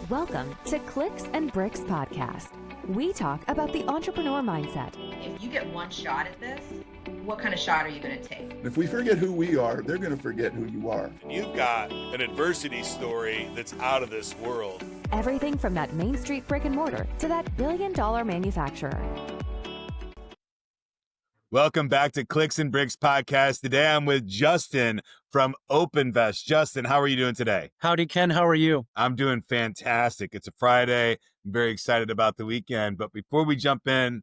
Welcome to Clicks and Bricks Podcast. We talk about the entrepreneur mindset. If you get one shot at this, what kind of shot are you going to take? If we forget who we are, they're going to forget who you are. You've got an adversity story that's out of this world. Everything from that Main Street brick and mortar to that billion-dollar manufacturer. Welcome back to Clicks and Bricks Podcast. Today I'm with Justin from OpenVest. Justin, how are you doing today? Howdy, Ken. How are you? I'm doing fantastic. It's a Friday. I'm very excited about the weekend. But before we jump in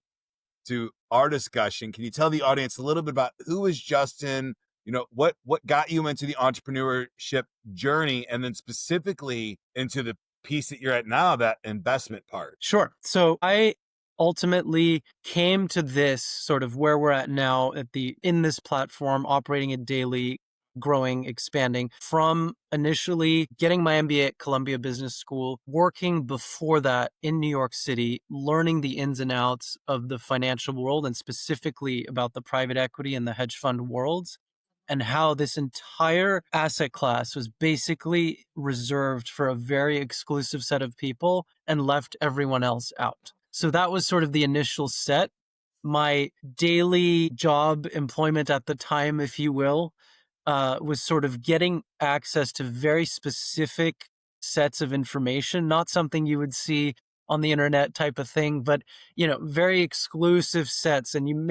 to our discussion, can you tell the audience a little bit about who is Justin? You know, what got you into the entrepreneurship journey, and then specifically into the piece that you're at now, that investment part? Sure. So I ultimately came to this sort of where we're at now in this platform, operating it daily, growing, expanding, from initially getting my MBA at Columbia Business School, working before that in New York City, learning the ins and outs of the financial world and specifically about the private equity and the hedge fund worlds, and how this entire asset class was basically reserved for a very exclusive set of people and left everyone else out. So that was sort of the initial set. My daily job employment at the time, if you will, was sort of getting access to very specific sets of information, not something you would see on the internet type of thing, but, you know, very exclusive sets. And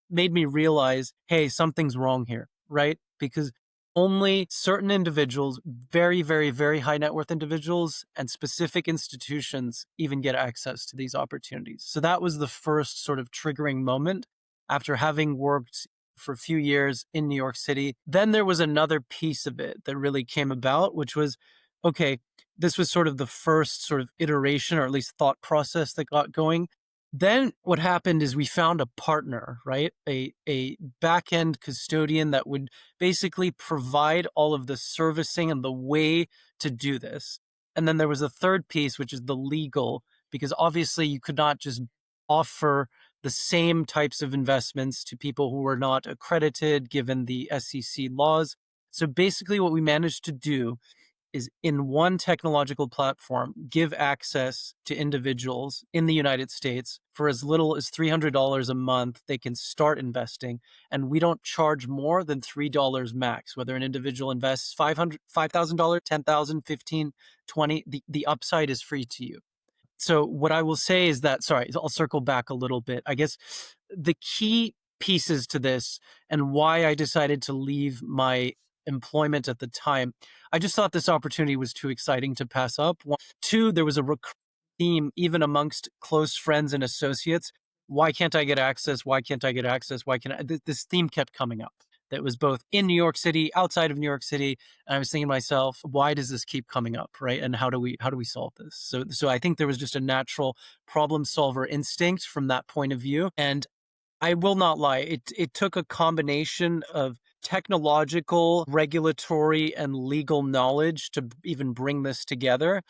made me realize, hey, something's wrong here, right? Because only certain individuals, very, very, very high net worth individuals and specific institutions even get access to these opportunities. So that was the first sort of triggering moment after having worked for a few years in New York City. Then there was another piece of it that really came about, which was, okay, this was sort of the first sort of iteration, or at least thought process that got going. Then what happened is we found a partner, right? A back-end custodian that would basically provide all of the servicing and the way to do this. And then there was a third piece, which is the legal, because obviously you could not just offer the same types of investments to people who were not accredited given the SEC laws. So basically what we managed to do is, in one technological platform, give access to individuals in the United States for as little as $300 a month. They can start investing, and we don't charge more than $3 max, whether an individual invests $5,000, $10,000, $15,000, $20,000, the upside is free to you. So what I will say is that, sorry, I'll circle back a little bit. I guess the key pieces to this and why I decided to leave my employment at the time, I just thought this opportunity was too exciting to pass up. One, two, there was a recurring theme even amongst close friends and associates. Why can't I get access? Why can't I get access? Why can't I? This theme kept coming up. That was both in New York City, outside of New York City. And I was thinking to myself, why does this keep coming up, right? And how do we solve this? So I think there was just a natural problem solver instinct from that point of view. And I will not lie, it took a combination of technological, regulatory, and legal knowledge to even bring this together.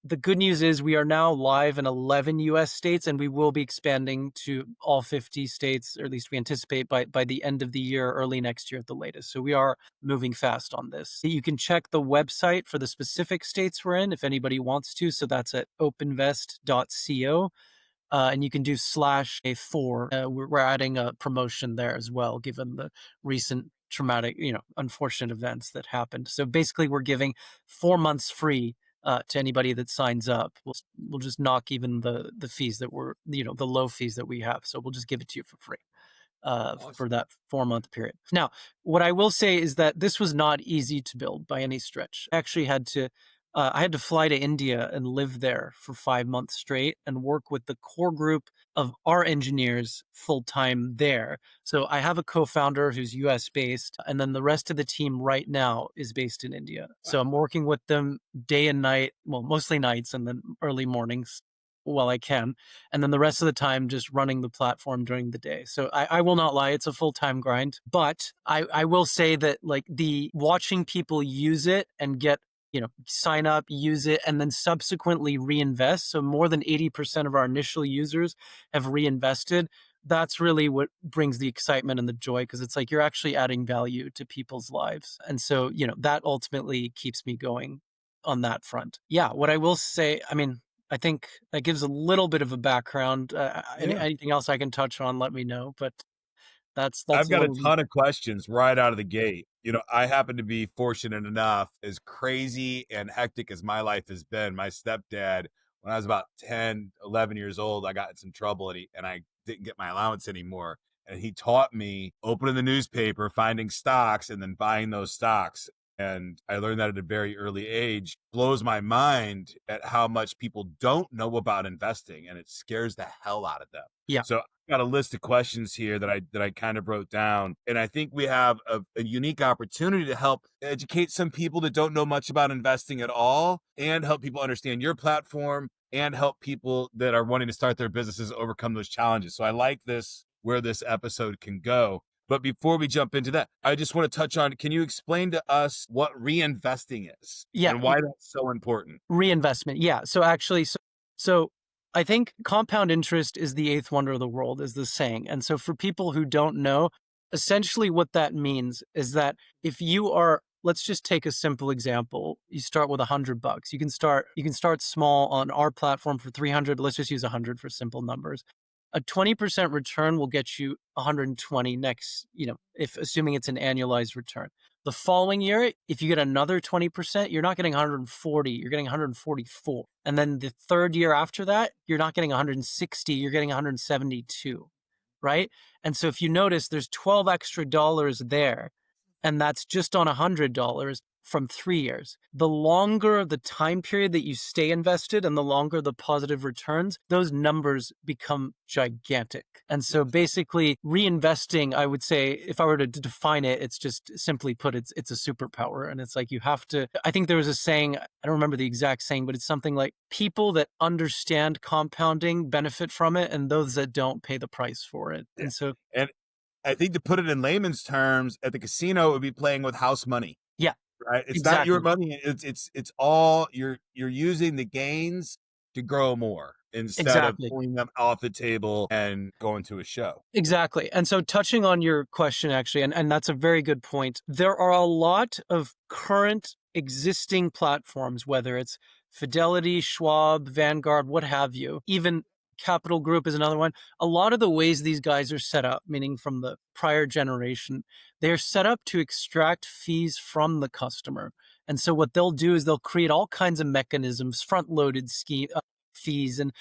The good news is we are now live in 11 US states, and we will be expanding to all 50 states, or at least we anticipate by the end of the year, early next year at the latest. So we are moving fast on this. You can check the website for the specific states we're in if anybody wants to. So that's at openvest.co. And you can do /A4. We're adding a promotion there as well, given the recent traumatic, unfortunate events that happened. So basically, we're giving 4 months free to anybody that signs up. We'll just knock even the fees that were, the low fees that we have. So we'll just give it to you for free for that 4-month period. Now, what I will say is that this was not easy to build by any stretch. I actually had to fly to India and live there for 5 months straight and work with the core group of our engineers full time there. So I have a co-founder who's US based, and then the rest of the team right now is based in India. So I'm working with them day and night, well, mostly nights and then early mornings while I can. And then the rest of the time just running the platform during the day. So I will not lie, it's a full-time grind. But I will say that, like, the watching people use it and get, sign up, use it, and then subsequently reinvest. So more than 80% of our initial users have reinvested. That's really what brings the excitement and the joy, because it's like you're actually adding value to people's lives. And so, that ultimately keeps me going on that front. Yeah, what I will say, I mean, I think that gives a little bit of a background. Yeah. Anything else I can touch on, let me know. But that's I've a got a little. ton of questions right out of the gate. I happen to be fortunate enough, as crazy and hectic as my life has been. My stepdad, when I was about 10, 11 years old, I got in some trouble and I didn't get my allowance anymore. And he taught me opening the newspaper, finding stocks, and then buying those stocks. And I learned that at a very early age. Blows my mind at how much people don't know about investing, and it scares the hell out of them. Yeah. So I've got a list of questions here that I kind of wrote down, and I think we have a unique opportunity to help educate some people that don't know much about investing at all, and help people understand your platform, and help people that are wanting to start their businesses overcome those challenges. So I like this, where this episode can go. But before we jump into that, I just want to touch on, can you explain to us what reinvesting is Yeah. and why that's so important? Reinvestment. Yeah. So actually, so I think compound interest is the eighth wonder of the world, is the saying. And so for people who don't know, essentially what that means is that if you are, let's just take a simple example. You start with $100. You can start small on our platform for 300, but let's just use 100 for simple numbers. A 20% return will get you 120 next, if assuming it's an annualized return. The following year, if you get another 20%, you're not getting 140, you're getting 144. And then the third year after that, you're not getting 160, you're getting 172, right? And so if you notice, there's 12 extra dollars there, and that's just on $100 from 3 years. The longer the time period that you stay invested and the longer the positive returns, those numbers become gigantic. And so basically reinvesting, I would say, if I were to define it, it's just simply put, it's a superpower. And it's like you have to, I think there was a saying, I don't remember the exact saying, but it's something like people that understand compounding benefit from it, and those that don't pay the price for it. And so, And I think, to put it in layman's terms, at the casino, it would be playing with house money. yeah, Right? It's exactly. not your money. It's all you're using the gains to grow more instead Exactly. of pulling them off the table and going to a show. Exactly. And so touching on your question, actually, and that's a very good point. There are a lot of current existing platforms, whether it's Fidelity, Schwab, Vanguard, what have you, even Capital Group is another one. A lot of the ways these guys are set up, meaning from the prior generation, they're set up to extract fees from the customer. And so what they'll do is they'll create all kinds of mechanisms, front-loaded fees and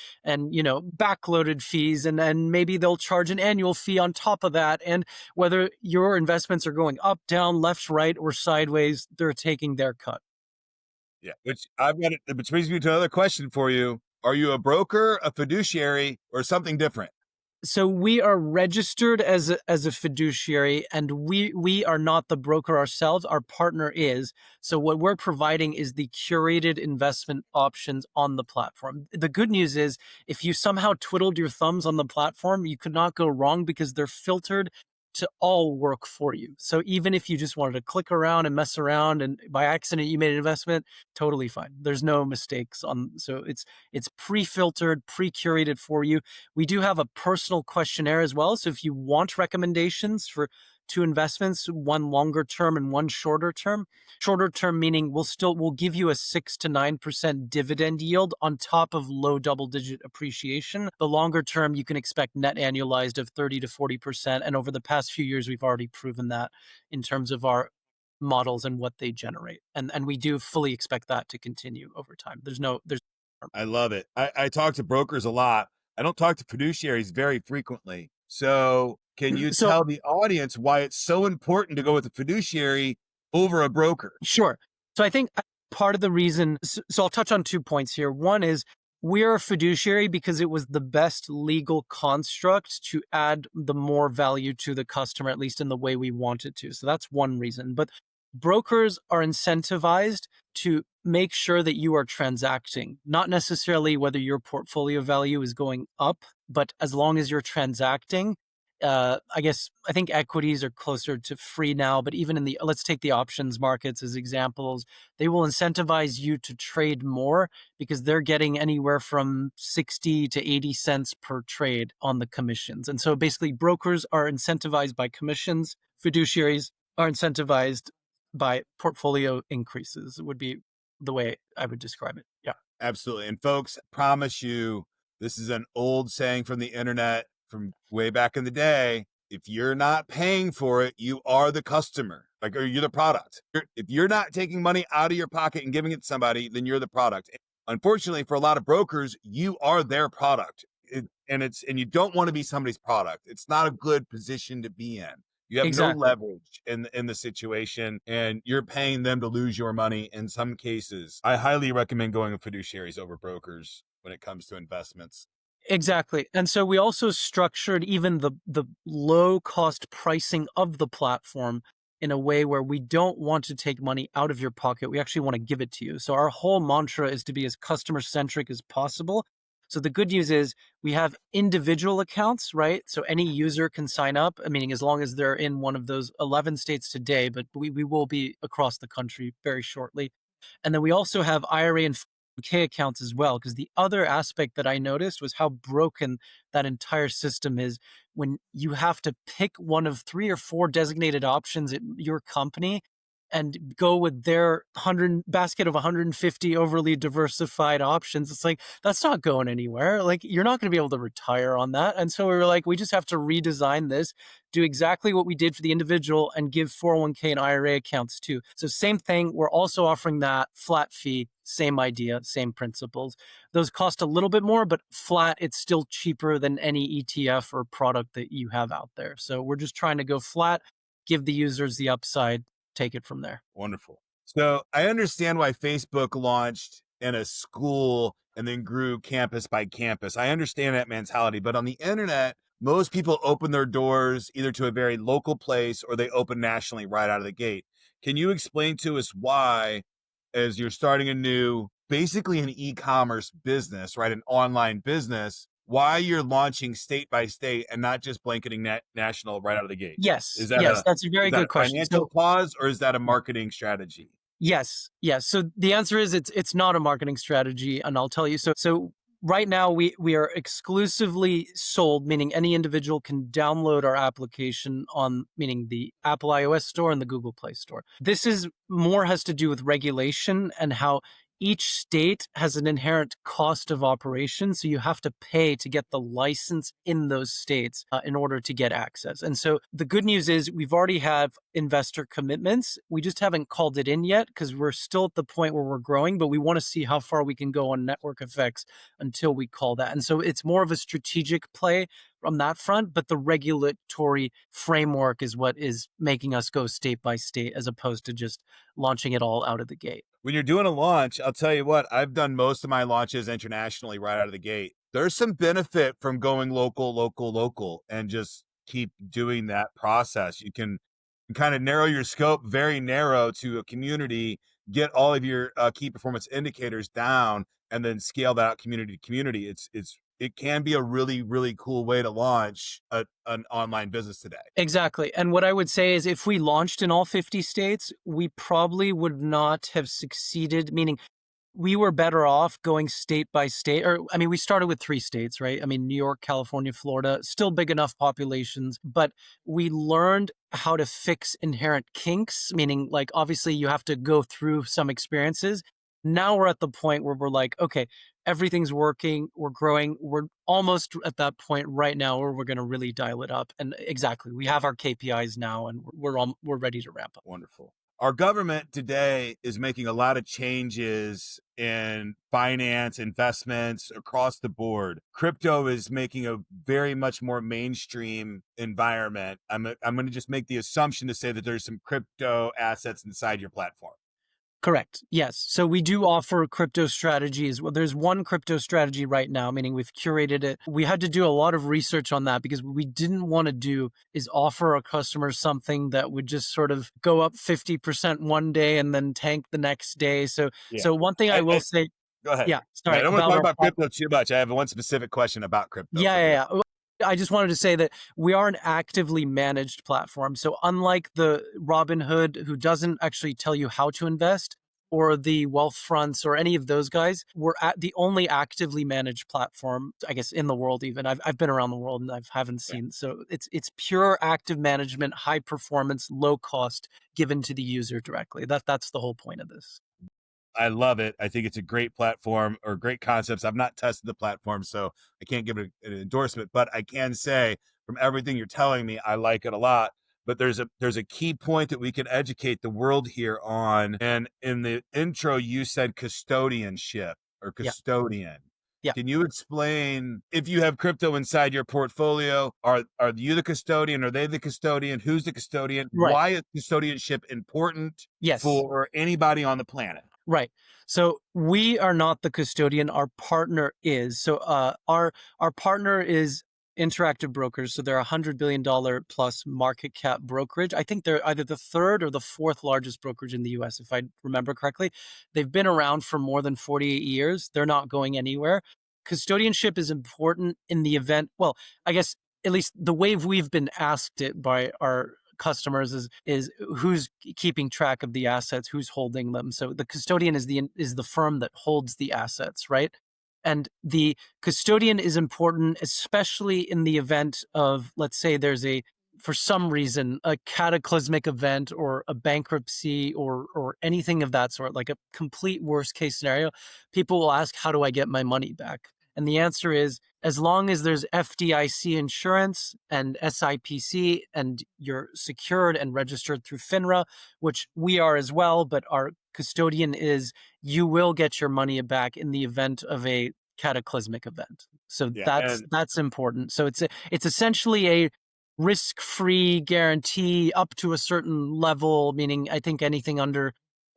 backloaded fees, and then maybe they'll charge an annual fee on top of that. And whether your investments are going up, down, left, right, or sideways, they're taking their cut. Yeah, which brings me to another question for you. Are you a broker, a fiduciary, or something different? So we are registered as a fiduciary, and we are not the broker ourselves. Our partner is. So what we're providing is the curated investment options on the platform. The good news is, if you somehow twiddled your thumbs on the platform, you could not go wrong because they're filtered to all work for you. So even if you just wanted to click around and mess around and by accident you made an investment, totally fine. There's no mistakes on. So it's pre-filtered, pre-curated for you. We do have a personal questionnaire as well. So if you want recommendations for two investments, one longer term and one shorter term meaning we'll give you a 6 to 9% dividend yield on top of low double-digit appreciation. The longer term, you can expect net annualized of 30 to 40%. And over the past few years, we've already proven that in terms of our models and what they generate. And we do fully expect that to continue over time. I love it. I talk to brokers a lot. I don't talk to fiduciaries very frequently. So can you tell the audience why it's so important to go with a fiduciary over a broker? Sure. So I think part of the reason, so I'll touch on 2 points here. One is we're a fiduciary because it was the best legal construct to add the more value to the customer, at least in the way we want it to. So that's one reason. But brokers are incentivized to make sure that you are transacting, not necessarily whether your portfolio value is going up, but as long as you're transacting. I think equities are closer to free now, but even let's take the options markets as examples. They will incentivize you to trade more because they're getting anywhere from 60 to 80 cents per trade on the commissions. And so basically brokers are incentivized by commissions. Fiduciaries are incentivized by portfolio increases, would be the way I would describe it. Yeah. Absolutely. And folks, promise you, this is an old saying from the internet from way back in the day. If you're not paying for it, you are the customer, like, or you're the product. If you're not taking money out of your pocket and giving it to somebody, then you're the product. Unfortunately, for a lot of brokers, you are their product. And you don't want to be somebody's product. It's not a good position to be in. You have no Exactly. leverage in the situation, and you're paying them to lose your money in some cases. I highly recommend going with fiduciaries over brokers when it comes to investments. Exactly. And so we also structured even the low cost pricing of the platform in a way where we don't want to take money out of your pocket. We actually want to give it to you. So our whole mantra is to be as customer centric as possible. So the good news is we have individual accounts, right? So any user can sign up, meaning as long as they're in one of those 11 states today, but we will be across the country very shortly. And then we also have IRA and 401k accounts as well, because the other aspect that I noticed was how broken that entire system is when you have to pick one of 3 or 4 designated options at your company and go with their 100 basket of 150 overly diversified options. It's like, that's not going anywhere. Like, you're not going to be able to retire on that. And so we were like, we just have to redesign this, do exactly what we did for the individual, and give 401k and IRA accounts too. So same thing. We're also offering that flat fee, same idea, same principles. Those cost a little bit more, but flat, it's still cheaper than any ETF or product that you have out there. So we're just trying to go flat, give the users the upside, take it from there. Wonderful. So I understand why Facebook launched in a school and then grew campus by campus. I understand that mentality, but on the internet, most people open their doors either to a very local place or they open nationally right out of the gate. Can you explain to us why, as you're starting a new, basically an e-commerce business, right, an online business, why you're launching state by state and not just blanketing national right out of the gate? Yes, yes, that's a very good question. Financial cause, or is that a marketing strategy? Yes, yes. So the answer is it's not a marketing strategy, and I'll tell you. So right now we are exclusively sold, meaning any individual can download our application on, meaning the Apple iOS store and the Google Play Store. This is more has to do with regulation and how each state has an inherent cost of operation. So you have to pay to get the license in those states in order to get access. And so the good news is we've already have investor commitments. We just haven't called it in yet because we're still at the point where we're growing, but we want to see how far we can go on network effects until we call that. And so it's more of a strategic play on that front, but the regulatory framework is what is making us go state by state as opposed to just launching it all out of the gate. When you're doing a launch, I'll tell you what, I've done most of my launches internationally right out of the gate. There's some benefit from going local, and just keep doing that process. You can kind of narrow your scope very narrow to a community, get all of your key performance indicators down, and then scale that out community to community. It can be a really, really cool way to launch an online business today. Exactly. And what I would say is if we launched in all 50 states, we probably would not have succeeded, meaning we were better off going state by state. Or, I mean, we started with 3 states, right? I mean, New York, California, Florida, still big enough populations, but we learned how to fix inherent kinks, meaning like, obviously you have to go through some experiences. Now we're at the point where we're like, okay, everything's working, we're growing, we're almost at that point right now where we're going to really dial it up. And exactly, we have our KPIs now and we're ready to ramp up. Wonderful. Our government today is making a lot of changes in finance, investments across the board. Crypto is making a very much more mainstream environment. I'm going to just make the assumption to say that there's some crypto assets inside your platform. Correct. Yes. So we do offer crypto strategies. Well, there's one crypto strategy right now, meaning we've curated it. We had to do a lot of research on that because what we didn't want to do is offer a customer something that would just sort of go up 50% one day and then tank the next day. So one thing I will say. Go ahead. Yeah. Sorry. I don't want to talk about crypto too much. I have one specific question about crypto. Yeah. I just wanted to say that we are an actively managed platform. So unlike the Robinhood, who doesn't actually tell you how to invest, or the Wealthfronts or any of those guys, we're at the only actively managed platform, I guess, in the world even. I've been around the world and I haven't seen. So it's pure active management, high performance, low cost, given to the user directly. That's the whole point of this. I love it. I think it's a great platform or great concepts. I've not tested the platform, so I can't give it an endorsement, but I can say from everything you're telling me, I like it a lot. But there's a key point that we can educate the world here on. And in the intro, you said custodianship or Yeah. custodian. Yeah. Can you explain if you have crypto inside your portfolio? Are you the custodian? Are they the custodian? Who's the custodian? Right. Why is custodianship important Yes. for anybody on the planet? Right. So we are not the custodian. Our partner is. So our partner is Interactive Brokers. So they're $100 billion plus market cap brokerage. I think they're either the third or the fourth largest brokerage in the US, if I remember correctly. They've been around for more than 48 years. They're not going anywhere. Custodianship is important in the event. Well, I guess at least the way we've been asked it by our customers is who's keeping track of the assets, who's holding them. So the custodian is the firm that holds the assets, right? And the custodian is important, especially in the event of, let's say there's for some reason, a cataclysmic event or a bankruptcy or anything of that sort, like a complete worst case scenario. People will ask, how do I get my money back? And the answer is, as long as there's FDIC insurance and SIPC and you're secured and registered through FINRA, which we are as well, but our custodian is, you will get your money back in the event of a cataclysmic event. So that's important. So it's essentially a risk-free guarantee up to a certain level, meaning I think anything under,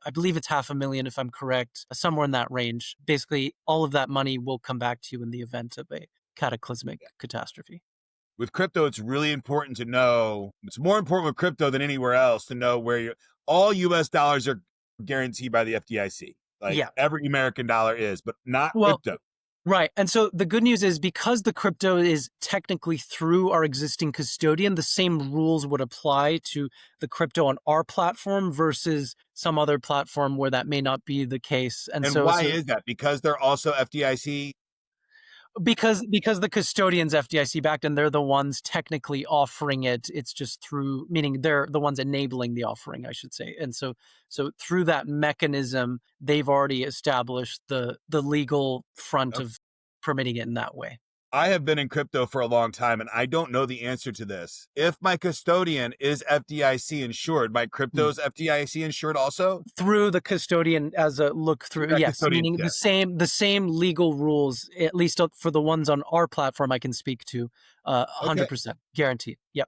I believe it's $500,000 if I'm correct, somewhere in that range. Basically, all of that money will come back to you in the event of a cataclysmic catastrophe. With crypto, it's really important to know, it's more important with crypto than anywhere else to know where all US dollars are guaranteed by the FDIC. Like every American dollar is, but not crypto. Right. And so the good news is, because the crypto is technically through our existing custodian, the same rules would apply to the crypto on our platform versus some other platform where that may not be the case. And so why is that? Because they're also FDIC? Because the custodian's FDIC backed and they're the ones technically offering it. It's just through, meaning they're the ones enabling the offering, I should say. And so through that mechanism, they've already established the legal front of permitting it in that way. I have been in crypto for a long time and I don't know the answer to this. If my custodian is FDIC insured, my crypto's FDIC insured also? Through the custodian as a look through, yes, meaning the same legal rules, at least for the ones on our platform I can speak to, 100% guaranteed. Yep.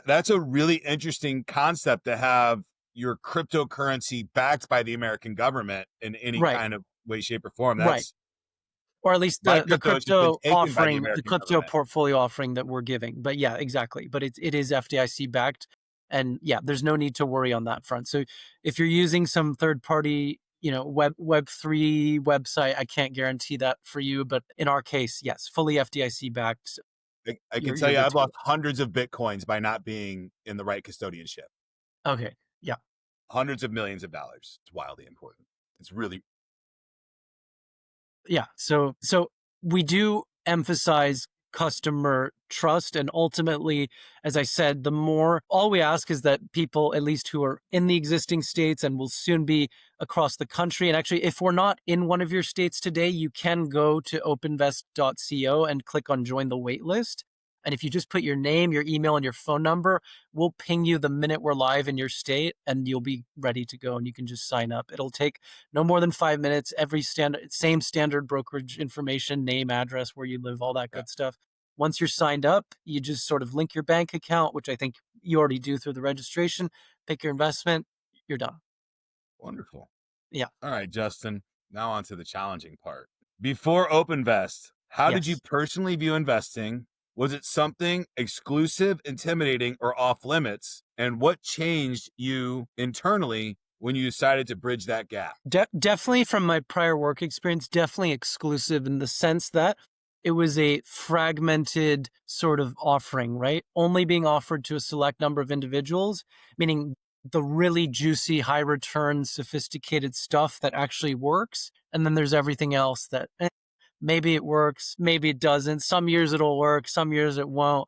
That's a really interesting concept, to have your cryptocurrency backed by the American government in any kind of way, shape, or form. That's or at least the crypto offering, the crypto government. Portfolio offering that we're giving. But yeah, exactly. But it is FDIC backed. And yeah, there's no need to worry on that front. So if you're using some third party, Web3 website, I can't guarantee that for you. But in our case, yes, fully FDIC backed. I can tell you I've lost hundreds of Bitcoins by not being in the right custodianship. Okay. Yeah. Hundreds of millions of dollars. It's wildly important. It's really. Yeah. So we do emphasize customer trust. And ultimately, as I said, all we ask is that people, at least who are in the existing states and will soon be across the country. And actually, if we're not in one of your states today, you can go to openvest.co and click on join the wait list. And if you just put your name, your email, and your phone number, we'll ping you the minute we're live in your state and you'll be ready to go and you can just sign up. It'll take no more than 5 minutes. Same standard brokerage information, name, address, where you live, all that good stuff. Once you're signed up, you just sort of link your bank account, which I think you already do through the registration, pick your investment, you're done. Wonderful. Yeah. All right, Justin, now on to the challenging part. Before OpenVest, how did you personally view investing? Was it something exclusive, intimidating, or off limits? And what changed you internally when you decided to bridge that gap? Definitely from my prior work experience, definitely exclusive in the sense that it was a fragmented sort of offering, right? Only being offered to a select number of individuals, meaning the really juicy, high return, sophisticated stuff that actually works. And then there's everything else that maybe it works, maybe it doesn't. Some years it'll work, some years it won't.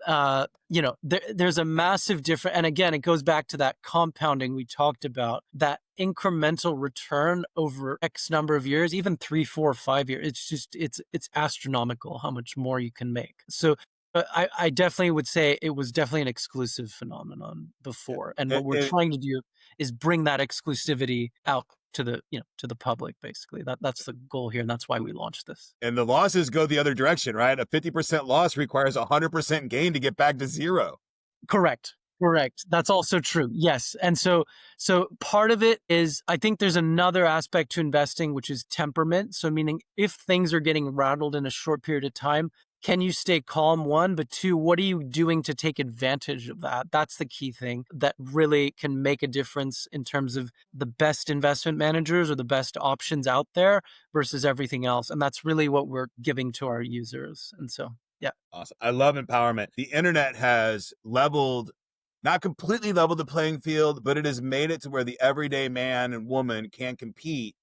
there's a massive difference. And again, it goes back to that compounding we talked about, that incremental return over X number of years, even 3, 4, 5 years. It's astronomical how much more you can make. So I definitely would say it was definitely an exclusive phenomenon before. And what we're trying to do is bring that exclusivity out to the public, basically. That's the goal here. And that's why we launched this. And the losses go the other direction, right? A 50% loss requires 100% gain to get back to zero. Correct. That's also true. Yes. And so part of it is, I think there's another aspect to investing, which is temperament. So meaning if things are getting rattled in a short period of time, can you stay calm? One, but two, what are you doing to take advantage of that? That's the key thing that really can make a difference in terms of the best investment managers or the best options out there versus everything else. And that's really what we're giving to our users. And so, yeah. Awesome. I love empowerment. The internet has not completely leveled the playing field, but it has made it to where the everyday man and woman can compete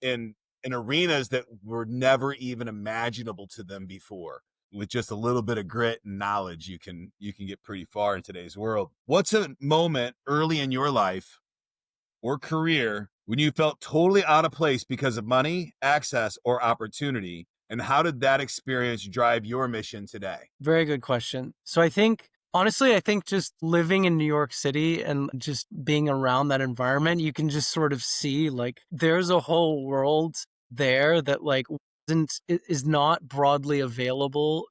in arenas that were never even imaginable to them before. With just a little bit of grit and knowledge, you can get pretty far in today's world. What's a moment early in your life or career when you felt totally out of place because of money, access, or opportunity? And how did that experience drive your mission today? Very good question. So honestly, I think just living in New York City and just being around that environment, you can just sort of see like there's a whole world there that like is not broadly available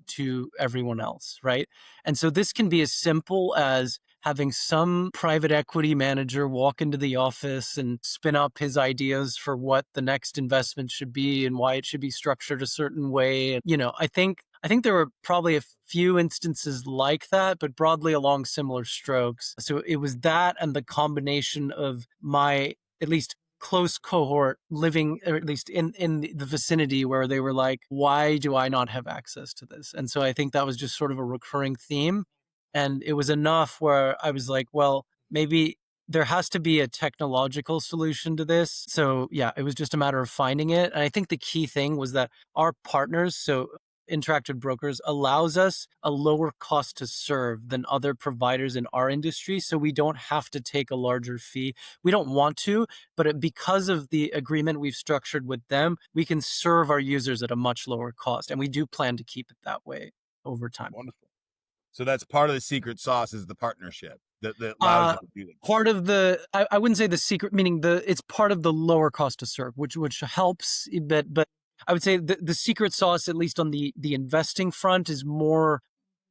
to everyone else, right? And so this can be as simple as having some private equity manager walk into the office and spin up his ideas for what the next investment should be and why it should be structured a certain way. And, I think there were probably a few instances like that, but broadly along similar strokes. So it was that and the combination of my, at least close cohort living, or at least in the vicinity where they were like, why do I not have access to this? And so I think that was just sort of a recurring theme. And it was enough where I was like, well, maybe there has to be a technological solution to this. So yeah, it was just a matter of finding it. And I think the key thing was that our partners, so Interactive Brokers, allows us a lower cost to serve than other providers in our industry. So we don't have to take a larger fee. We don't want to, but because of the agreement we've structured with them, we can serve our users at a much lower cost. And we do plan to keep it that way over time. Wonderful. So that's part of the secret sauce, is the partnership that allows you to do that. Part of I wouldn't say the secret, meaning it's part of the lower cost to serve, which helps, but I would say the secret sauce, at least on the investing front, is more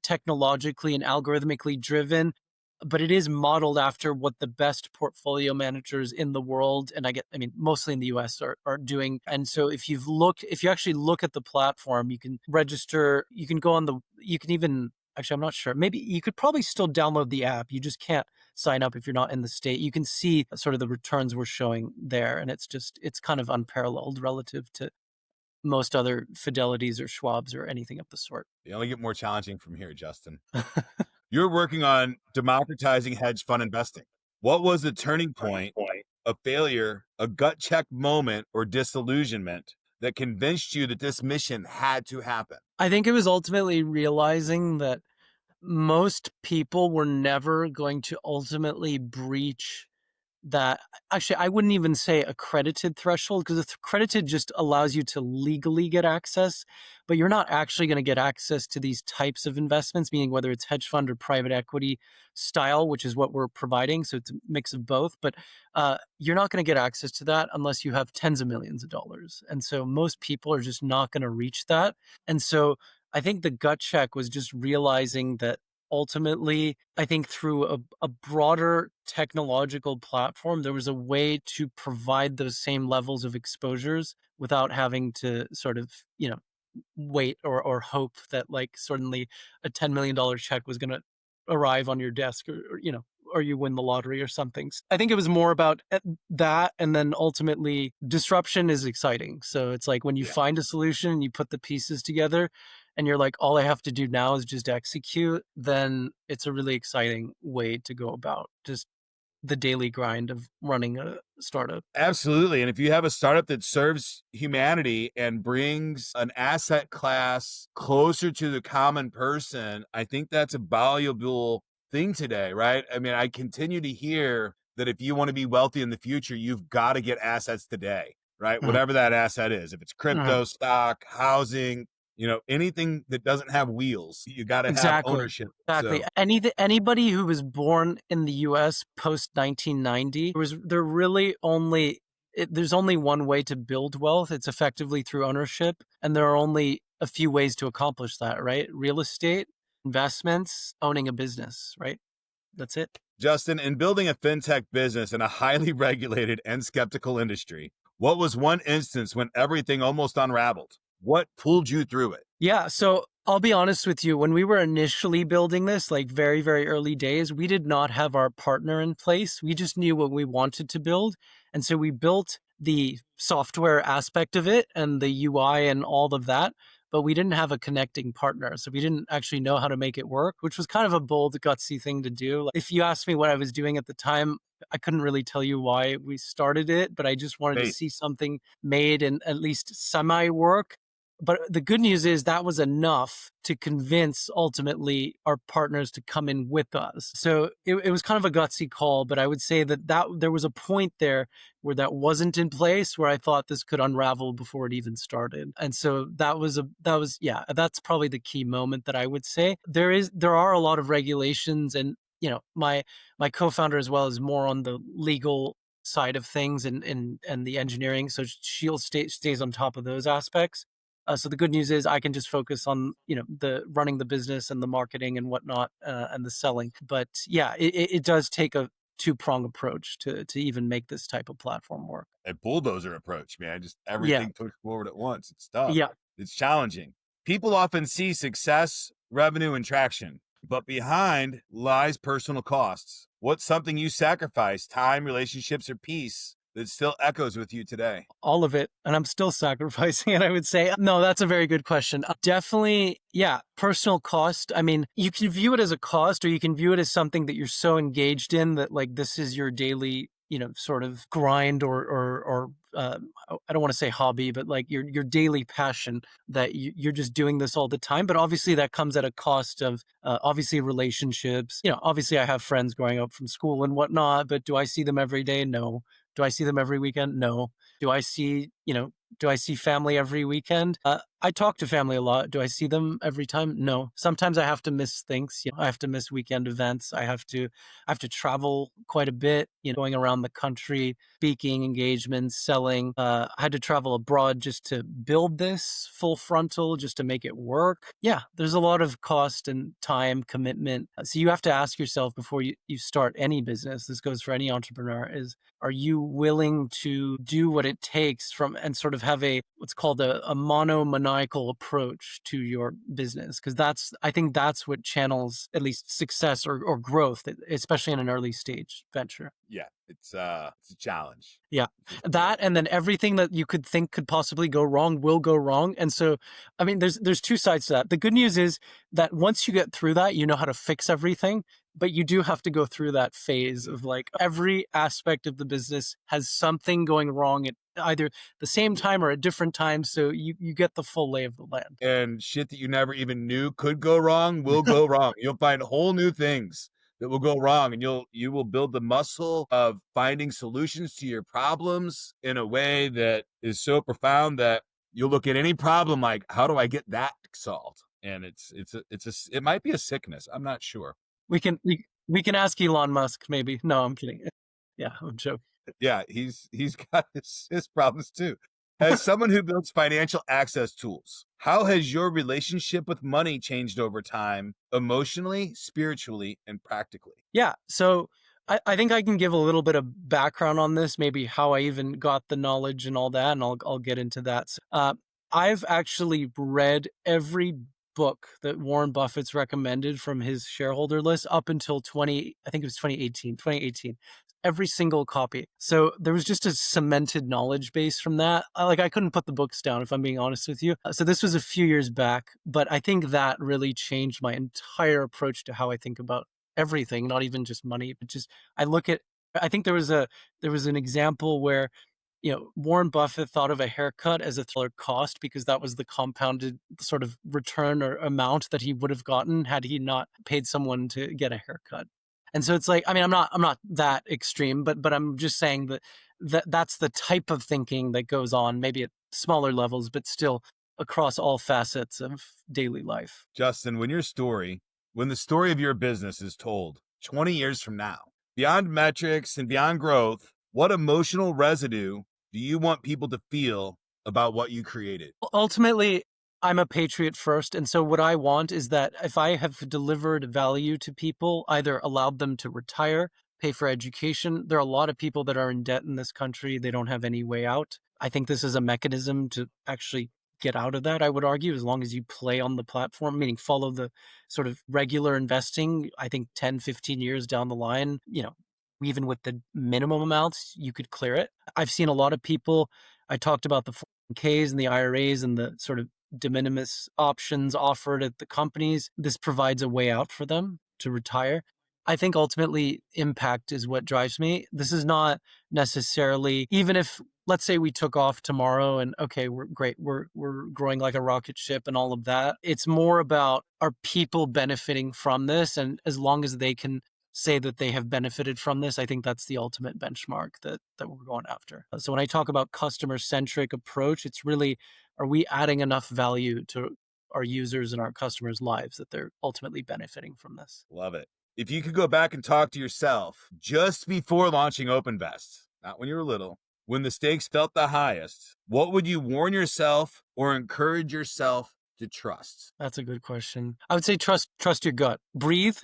technologically and algorithmically driven, but it is modeled after what the best portfolio managers in the world, and mostly in the US, are doing. And so if you actually look at the platform, you can register, you can go on you can even, actually, I'm not sure. Maybe you could probably still download the app. You just can't sign up if you're not in the state. You can see sort of the returns we're showing there. And it's kind of unparalleled relative to most other Fidelities or Schwabs or anything of the sort. They only get more challenging from here, Justin. You're working on democratizing hedge fund investing. What was the turning point, a failure, a gut check moment, or disillusionment that convinced you that this mission had to happen? I think it was ultimately realizing that most people were never going to ultimately breach that. Actually, I wouldn't even say accredited threshold, because accredited just allows you to legally get access, but you're not actually going to get access to these types of investments, meaning whether it's hedge fund or private equity style, which is what we're providing. So it's a mix of both, but you're not going to get access to that unless you have tens of millions of dollars. And so most people are just not going to reach that. And so I think the gut check was just realizing that ultimately, I think through a broader technological platform, there was a way to provide those same levels of exposures without having to sort of, wait or hope that like suddenly a $10 million check was going to arrive on your desk or you win the lottery or something. I think it was more about that. And then ultimately disruption is exciting. So it's like when you find a solution and you put the pieces together and you're like, all I have to do now is just execute, then it's a really exciting way to go about just the daily grind of running a startup. Absolutely. And if you have a startup that serves humanity and brings an asset class closer to the common person, I think that's a valuable thing today, right? I mean, I continue to hear that if you want to be wealthy in the future, you've got to get assets today, right? Mhm. Whatever that asset is. If it's Mhm. crypto, stock, housing, anything that doesn't have wheels, you got to have Exactly. ownership. Exactly. So Anybody who was born in the US post 1990 there really only there's only one way to build wealth. It's effectively through ownership, and there are only a few ways to accomplish that, right? Real estate, investments, owning a business, right? That's it. Justin, in building a fintech business in a highly regulated and skeptical industry, what was one instance when everything almost unraveled? What pulled you through it? Yeah, so I'll be honest with you. When we were initially building this, like very, very early days, we did not have our partner in place. We just knew what we wanted to build. And so we built the software aspect of it and the UI and all of that, but we didn't have a connecting partner. So we didn't actually know how to make it work, which was kind of a bold, gutsy thing to do. If you asked me what I was doing at the time, I couldn't really tell you why we started it, but I just wanted to Faith. see something made and at least semi work. But the good news is that was enough to convince ultimately our partners to come in with us. So it was kind of a gutsy call, but I would say that there was a point there where that wasn't in place, where I thought this could unravel before it even started. And so yeah, that's probably the key moment that I would say. There are a lot of regulations, and my co-founder as well is more on the legal side of things and the engineering, so she'll stays on top of those aspects. So the good news is I can just focus on the running the business and the marketing and whatnot, and the selling. But yeah, it does take a two-prong approach to even make this type of platform work. A bulldozer approach, man. Just Yeah, everything pushed forward at once. It's tough. yeah. It's challenging. People often see success, revenue, and traction, but behind lies personal costs. What's something you sacrifice, time, relationships, or peace that still echoes with you today? All of it, and I'm still sacrificing it, I would say. No, that's a very good question. Definitely, yeah, personal cost. I mean, you can view it as a cost, or you can view it as something that you're so engaged in that, like, this is your daily, sort of grind, or I don't want to say hobby, but like your daily passion, that you're just doing this all the time. But obviously that comes at a cost of obviously relationships. Obviously I have friends growing up from school and whatnot, but do I see them every day? No. Do I see them every weekend? No. Do I see family every weekend? I talk to family a lot. Do I see them every time? No. Sometimes I have to miss things. I have to miss weekend events. I have to travel quite a bit, going around the country, speaking engagements, selling. I had to travel abroad just to build this full frontal, just to make it work. Yeah, there's a lot of cost and time commitment. So you have to ask yourself before you start any business, this goes for any entrepreneur, is, are you willing to do what it takes and sort of have what's called a monomaniacal approach to your business? Because I think that's what channels at least success or growth, especially in an early stage venture. Yeah, it's a challenge. Yeah, that, and then everything that you could think could possibly go wrong will go wrong. And so, I mean, there's two sides to that. The good news is that once you get through that, you know how to fix everything. But you do have to go through that phase of, like, every aspect of the business has something going wrong at either the same time or at different times. So you get the full lay of the land. And shit that you never even knew could go wrong will go wrong. You'll find whole new things that will go wrong, and you will build the muscle of finding solutions to your problems in a way that is so profound that you'll look at any problem like, how do I get that solved? And it might be a sickness. I'm not sure. We can ask Elon Musk, maybe. No, I'm kidding. Yeah, I'm joking. Yeah, he's got his problems too. As someone who builds financial access tools, how has your relationship with money changed over time, emotionally, spiritually, and practically? Yeah. So I think I can give a little bit of background on this, maybe how I even got the knowledge and all that, and I'll get into that. I've actually read every book that Warren Buffett's recommended from his shareholder list up until I think it was 2018, every single copy. So there was just a cemented knowledge base from that. I couldn't put the books down, if I'm being honest with you. So this was a few years back, but I think that really changed my entire approach to how I think about everything, not even just money, but just I look at I think there was an example where, Warren Buffett thought of a haircut as a dollar cost because that was the compounded sort of return or amount that he would have gotten had he not paid someone to get a haircut. And so it's like, I mean, I'm not that extreme, but I'm just saying that's the type of thinking that goes on, maybe at smaller levels, but still across all facets of daily life. Justin, when the story of your business is told 20 years from now, beyond metrics and beyond growth, what emotional residue do you want people to feel about what you created? Ultimately, I'm a patriot first. And so what I want is that if I have delivered value to people, either allowed them to retire, pay for education, there are a lot of people that are in debt in this country. They don't have any way out. I think this is a mechanism to actually get out of that, I would argue, as long as you play on the platform, meaning follow the sort of regular investing. I think 10, 15 years down the line, even with the minimum amounts, you could clear it. I've seen a lot of people, I talked about the 401ks and the IRAs and the sort of de minimis options offered at the companies. This provides a way out for them to retire. I think ultimately impact is what drives me. This is not necessarily, even if, let's say we took off tomorrow and okay, we're great, we're growing like a rocket ship and all of that. It's more about, are people benefiting from this? And as long as they can say that they have benefited from this, I think that's the ultimate benchmark that we're going after. So when I talk about customer-centric approach, it's really, are we adding enough value to our users and our customers' lives that they're ultimately benefiting from this? Love it. If you could go back and talk to yourself just before launching OpenVest, not when you were little, when the stakes felt the highest, what would you warn yourself or encourage yourself to trust? That's a good question. I would say trust your gut. Breathe,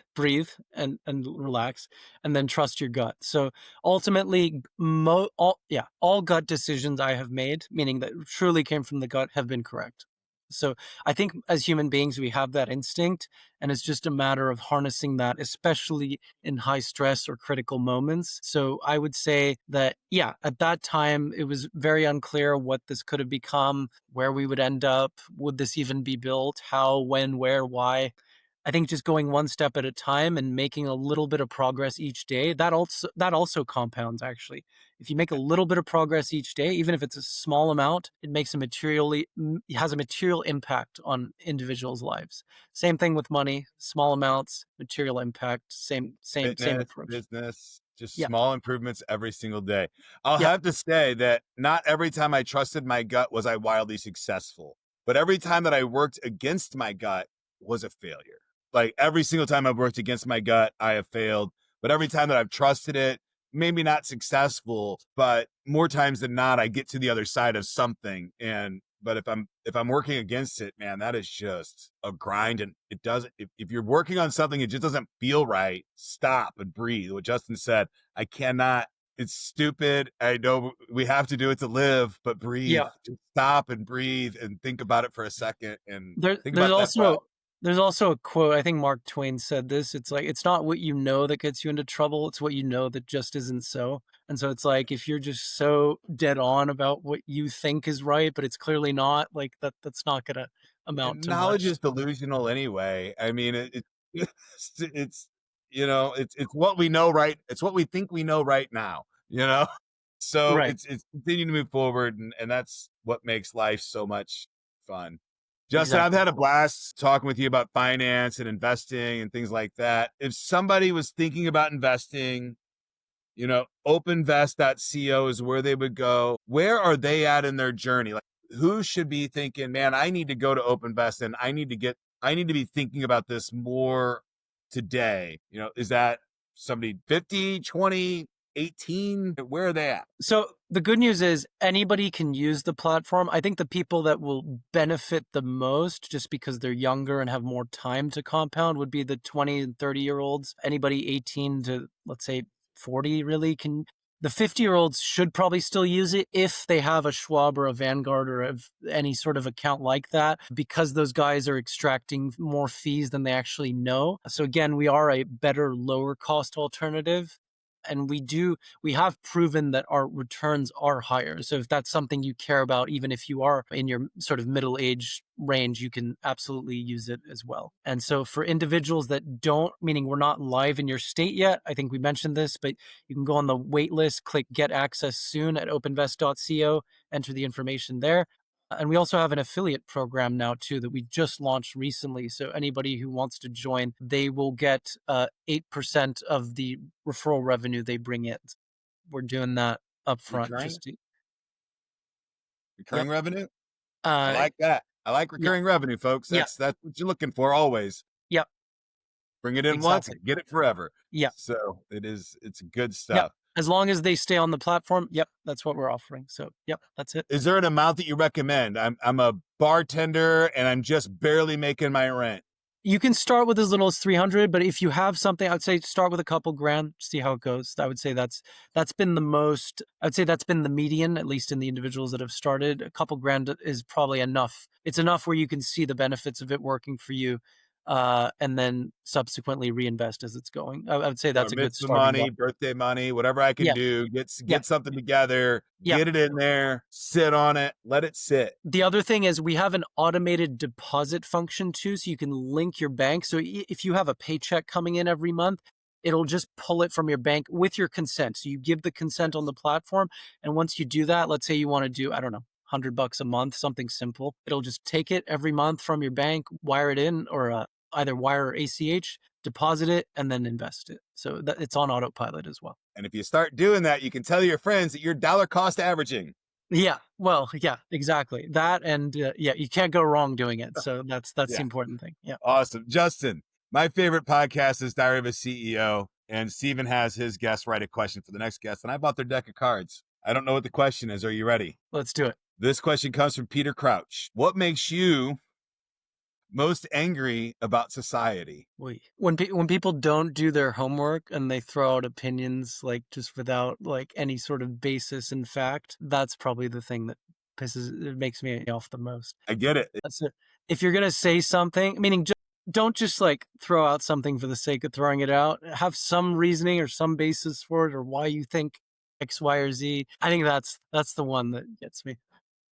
and relax, and then trust your gut. So ultimately, all gut decisions I have made, meaning that truly came from the gut, have been correct. So I think as human beings, we have that instinct, and it's just a matter of harnessing that, especially in high stress or critical moments. So I would say that, yeah, at that time, it was very unclear what this could have become, where we would end up, would this even be built, how, when, where, why. I think just going one step at a time and making a little bit of progress each day, that also compounds actually. If you make a little bit of progress each day, even if it's a small amount, it has a material impact on individuals' lives. Same thing with money, small amounts, material impact, same Fitness, approach. business, just Yeah. small improvements every single day. I'll Yeah. have to say that not every time I trusted my gut was I wildly successful, but every time that I worked against my gut was a failure. Like every single time I've worked against my gut, I have failed. But every time that I've trusted it, maybe not successful, but more times than not, I get to the other side of something. But if I'm working against it, man, that is just a grind. And it doesn't, if you're working on something, it just doesn't feel right. Stop and breathe. What Justin said, I cannot, it's stupid. I know we have to do it to live, but breathe. Yeah. Just stop and breathe and think about it for a second and There, think there's about that breath. also there's also a quote. I think Mark Twain said this. It's like, it's not what you know that gets you into trouble. It's what you know that just isn't so. And so it's like, if you're just so dead on about what you think is right, but it's clearly not, like that's not going to amount And to knowledge much. is delusional anyway. I mean, it's it's what we know, right? It's what we think we know right now, you know? So Right. it's continue to move forward, and that's what makes life so much fun. Justin, I've Exactly. had a blast talking with you about finance and investing and things like that. If somebody was thinking about investing, openvest.co is where they would go. Where are they at in their journey? Like, who should be thinking, man, I need to go to OpenVest and I need to be thinking about this more today. Is that somebody 50, 20, 18? Where are they at? So the good news is anybody can use the platform. I think the people that will benefit the most, just because they're younger and have more time to compound, would be the 20 and 30-year-olds. Anybody 18 to, let's say, 40 really can. The 50-year-olds should probably still use it if they have a Schwab or a Vanguard or any sort of account like that, because those guys are extracting more fees than they actually know. So again, we are a better, lower cost alternative. And we have proven that our returns are higher. So if that's something you care about, even if you are in your sort of middle age range, you can absolutely use it as well. And so for individuals that don't, meaning we're not live in your state yet, I think we mentioned this, but you can go on the wait list, click get access soon at openvest.co, enter the information there. And we also have an affiliate program now too that we just launched recently. So anybody who wants to join, they will get 8% of the referral revenue they bring in. We're doing that upfront. Recurring? Yep. Recurring revenue? I Uh, like that. I like yeah, recurring revenue, folks. yeah, That's what you're looking for always. yeah, Bring it in once, exactly. get it forever. Yeah, So it's good yeah. stuff. As long as they stay on the platform, yep, that's what we're offering. So, yep, that's it. Is there an amount that you recommend? I'm a bartender and I'm just barely making my rent. You can start with as little as 300, but if you have something, I'd say start with a couple grand, see how it goes. I would say that's been the most, I'd say that's been the median, at least in the individuals that have started. A couple grand is probably enough. It's enough where you can see the benefits of it working for you, and then subsequently reinvest as it's going. I would say that's Bar a good mitzvah starting money, block. birthday money, whatever I can Yeah, do, yeah, get something together, yeah. get it in there, sit on it, let it sit. The other thing is we have an automated deposit function too, so you can link your bank. So if you have a paycheck coming in every month, it'll just pull it from your bank with your consent. So you give the consent on the platform. And once you do that, let's say you want to do, I don't know, $100 a month, something simple. It'll just take it every month from your bank, wire it in, or either wire or ACH, deposit it, and then invest it. So that it's on autopilot as well. And if you start doing that, you can tell your friends that you're dollar cost averaging. Yeah, well, yeah, exactly. That and yeah, you can't go wrong doing it. So that's the Yeah. important thing. Yeah. Awesome. Justin, my favorite podcast is Diary of a CEO, and Steven has his guest write a question for the next guest, and I bought their deck of cards. I don't know what the question is. Are you ready? Let's do it. This question comes from Peter Crouch. What makes you most angry about society? When people don't do their homework and they throw out opinions like just without like any sort of basis in fact, that's probably the thing that it makes me off the most. I get it. That's it. If you're gonna say something, meaning don't just like throw out something for the sake of throwing it out. Have some reasoning or some basis for it or why you think X, Y, or Z. I think that's the one that gets me.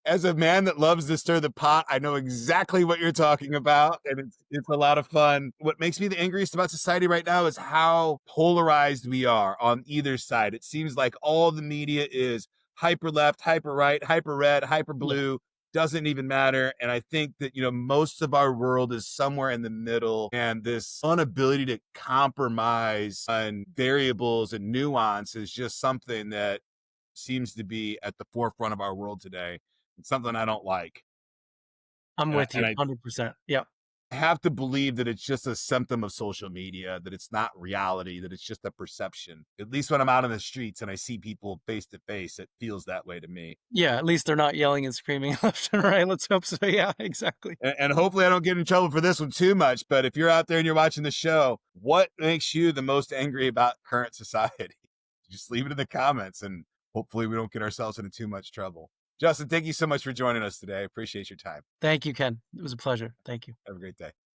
As a man that loves to stir the pot, I know exactly what you're talking about, and it's a lot of fun. What makes me the angriest about society right now is how polarized we are on either side. It seems like all the media is hyper left, hyper right, hyper red, hyper blue. Doesn't even matter. And I think that, most of our world is somewhere in the middle, and this inability to compromise on variables and nuance is just something that seems to be at the forefront of our world today. It's something I don't like. I'm with you And 100%. Yeah. I have to believe that it's just a symptom of social media, that it's not reality, that it's just a perception. At least when I'm out in the streets and I see people face to face, it feels that way to me. Yeah, at least they're not yelling and screaming left and right. Let's hope so. Yeah, exactly. And hopefully I don't get in trouble for this one too much. But if you're out there and you're watching the show, what makes you the most angry about current society? Just leave it in the comments, and hopefully we don't get ourselves into too much trouble. Justin, thank you so much for joining us today. I appreciate your time. Thank you, Ken. It was a pleasure. Thank you. Have a great day.